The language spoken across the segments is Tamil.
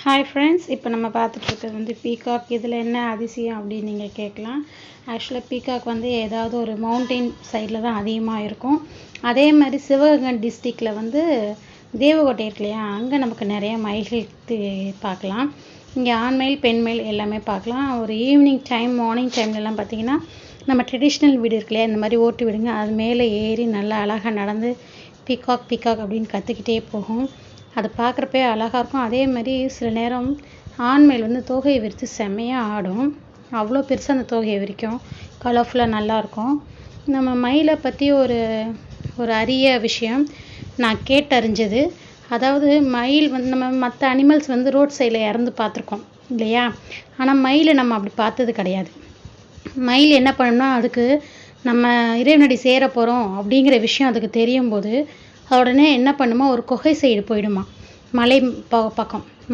ஹாய் ஃப்ரெண்ட்ஸ், இப்போ நம்ம பார்த்துட்ருக்கிறது வந்து பீகாக். இதில் என்ன அதிசயம் அப்படின்னு நீங்கள் கேட்கலாம். ஆக்சுவலாக பீகாக் வந்து ஏதாவது ஒரு மவுண்டெயின் சைடில் தான் அதிகமாக இருக்கும். அதே மாதிரி சிவகங்கை டிஸ்ட்ரிக்டில் வந்து தேவகோட்டை இருக்கு இல்லையா, அங்கே நமக்கு நிறைய மயில்கள் பார்க்கலாம். இங்கே ஆண் மயில் பெண் மயில் எல்லாமே பார்க்கலாம். ஒரு ஈவினிங் டைம் மார்னிங் டைம்லலாம் பார்த்திங்கன்னா நம்ம ட்ரெடிஷ்னல் வீடு இருக்கு இல்லையா, இந்த மாதிரி ஓட்டு விடுங்க, அது மேலே ஏறி நல்லா அழகாக நடந்து பீகாக் பீகாக் அப்படின்னு கற்றுக்கிட்டே போகும். அதை பார்க்குறப்பே அழகாக இருக்கும். அதே மாதிரி சில நேரம் ஆண்மயில் வந்து தோகையை விரித்து செம்மையாக ஆடும். அவ்வளோ பெருசாக அந்த தோகையை விரிக்கும், கலர்ஃபுல்லாக நல்லாயிருக்கும். நம்ம மயிலை பற்றி ஒரு அரிய விஷயம் நான் கேட்டறிஞ்சது. அதாவது மயில் வந்து நம்ம மற்ற அனிமல்ஸ் வந்து ரோட் சைடில் இறந்து பார்த்துருக்கோம் இல்லையா, ஆனால் மயிலை நம்ம அப்படி பார்த்தது கிடையாது. மயில் என்ன பண்ணணும்னா, அதுக்கு நம்ம இறைவனடி சேர போகிறோம் அப்படிங்கிற விஷயம் அதுக்கு தெரியும் போது உடனே என்ன பண்ணுமா, ஒரு குகை சைடு போயிடுமா,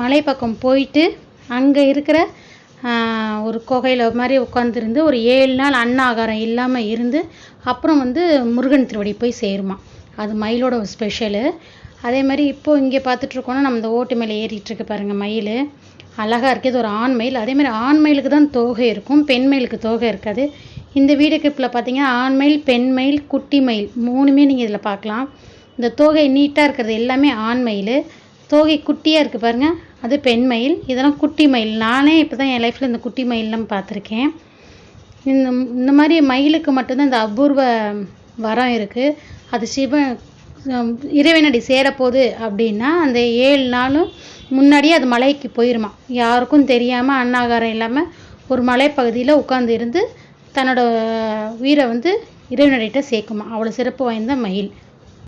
மலை பக்கம் போயிட்டு அங்கே இருக்கிற ஒரு குகையில் மாதிரி உட்காந்துருந்து ஒரு 7 நாள் அன்னாகாரம் இல்லாமல் இருந்து அப்புறம் வந்து முருகன் திருவடி போய் சேருமா. அது மயிலோட ஒரு ஸ்பெஷலு. அதே மாதிரி இப்போது இங்கே பார்த்துட்ருக்கோன்னா நம்ம இந்த ஓட்டு மேலே ஏறிட்டுருக்கு பாருங்கள், மயில் அழகாக இருக்குது. இது ஒரு ஆண் மயில். அதே மாதிரி ஆண் மயிலுக்கு தான் தோகை இருக்கும், பெண் மயிலுக்கு தோகை இருக்காது. இந்த வீடியோ கிளிப்பில் பார்த்தீங்கன்னா ஆண் மயில், பெண் மயில், குட்டி மயில் 3மே நீங்கள் இதில் பார்க்கலாம். இந்த தோகை நீட்டாக இருக்கிறது எல்லாமே ஆண் மயில், தோகை குட்டியாக இருக்குது பாருங்கள், அது பெண் மயில். இதெல்லாம் குட்டி மயில். நானே இப்போ தான் என் லைஃப்பில் இந்த குட்டி மயிலெலாம் பார்த்துருக்கேன். இந்த மாதிரி மயிலுக்கு மட்டும்தான் இந்த அபூர்வ வரம் இருக்குது. அது இறைவனடி சேரப்போகுது அப்படின்னா அந்த 7 நாளும் முன்னாடியே அது மலைக்கு போயிருமா, யாருக்கும் தெரியாமல் அன்னாகாரம் இல்லாமல் ஒரு மலைப்பகுதியில் உட்காந்து இருந்து தன்னோட உயிரை வந்து இறைவனடிகிட்ட சேர்க்குமா. அவ்வளோ சிறப்பு வாய்ந்த மயில்.